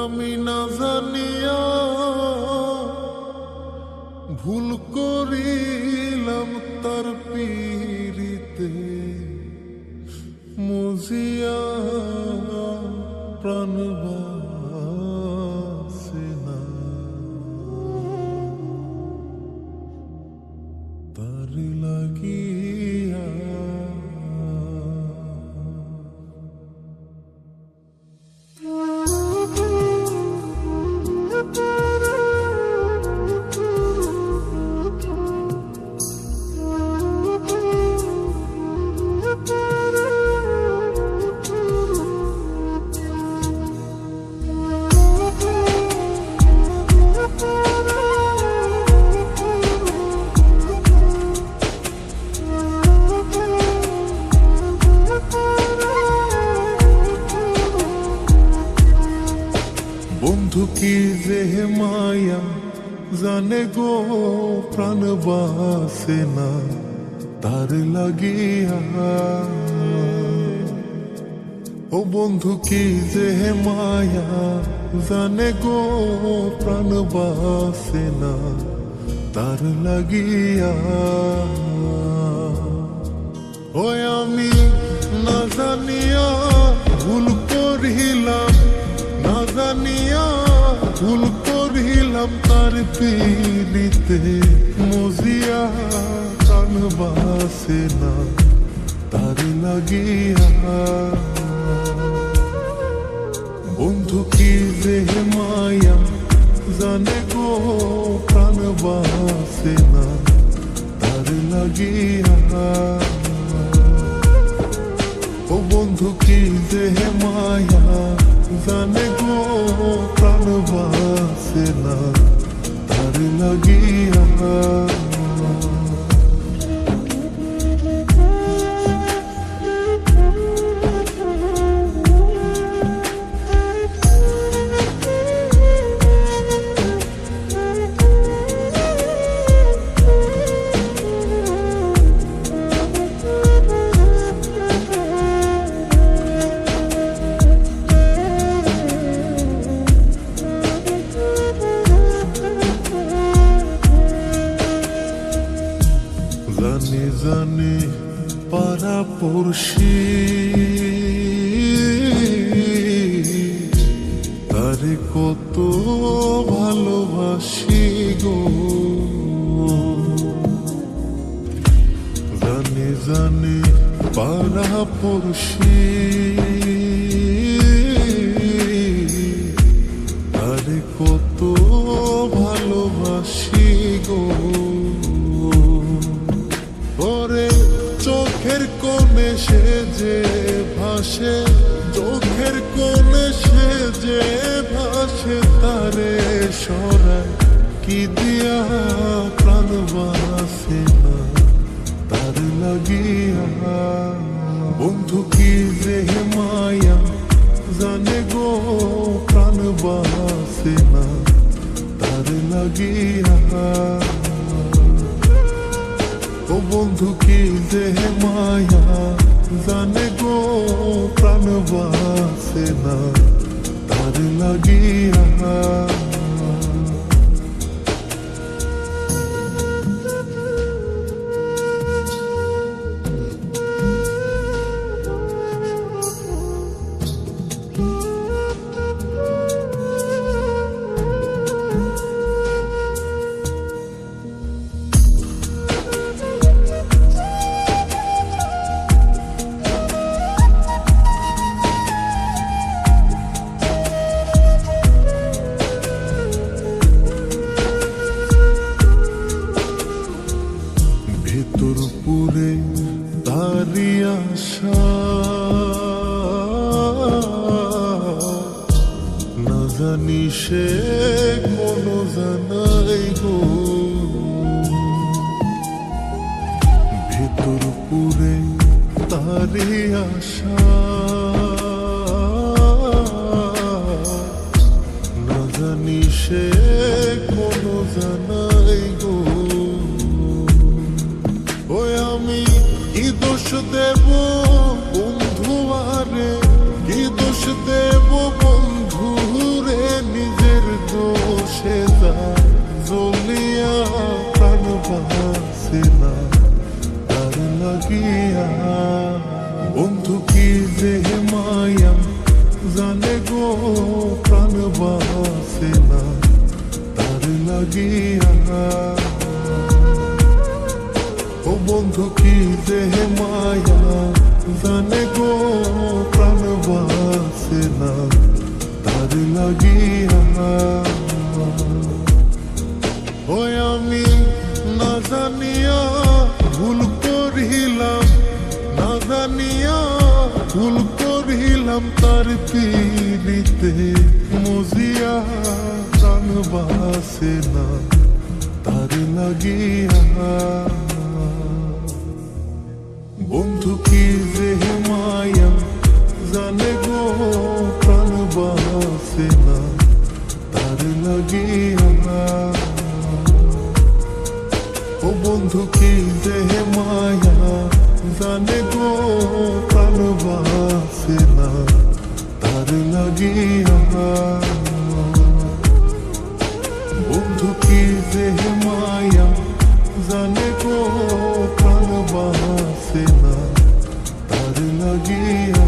আমি না জানিয়া ভুল করিলাম তার পীড়িতে মুজিয়া প্রাণ বাসে না তার লাগিয়া। বন্ধু কি যে মায়া জানে গো প্রাণ বাসে না তার লাগিয়া। ও বন্ধু কি যে মায়া জানে গো প্রাণ বাসে না তার লাগিয়া। ও আমি না জানিয়া ভুল করিলাম, না জানিয়া ভুল করিলাম তার পীড়িতে মজিয়া প্রাণ বাসে না তার লাগিয়া। বন্ধু কি যে মায়া জানে গো প্রাণ বাসে না তার লাগিয়া। ও বন্ধু কি যে মায়া জানে গো প্রাণ বাসে না তার লাগিয়া। জানি জানি পাড়া পড়শি তারে কত ভালোবাসি গো। জানি জানি পাড়া পড়শি তারে কত ভালোবাসি গো। ওরে চোখের কোণে সে যে ভাসে, চোখের কোণে সে যে ভাসে তারে সরায় কি দিয়া প্রাণ বাসে না তার লাগিয়া। বন্ধু কি যে মায়া জানে গো প্রাণ বাসে না তার লাগিয়া। ও বন্ধু কি যে মায়া জানে গো প্রাণ বাসে না তার লাগিয়া। ভেতর পুরে তারি আশা না জানি সে কোন জানাই গো। ভেতর পুরে তারি আশা না জানি সে কোন জানাই গো। আমি কি দোষ দেব বন্ধু আরে, কি দোষ দেব বন্ধু রে কি যে মায়া জানে গো প্রাণ বাসে না তার লাগিয়া। ও বন্ধু কি যে মায়া জানে গো প্রাণ বাসে না তার লাগিয়া। ওই আমি না জানিয়া ভুল করিলাম, না জানিয়া ভুল করিলাম তার পিড়িতে মজিয়া প্রাণ বাসে না তার লাগিয়া। বন্ধু কি যে মায়া জানে গো প্রাণ বাসে না তার লাগিয়া। ও বন্ধু কি যে মায়া জানে গো প্রাণ বাসে না তার লাগিয়া। বন্ধু কি যে মায়া জানে গো প্রাণ বাসে না তার লাগিয়া।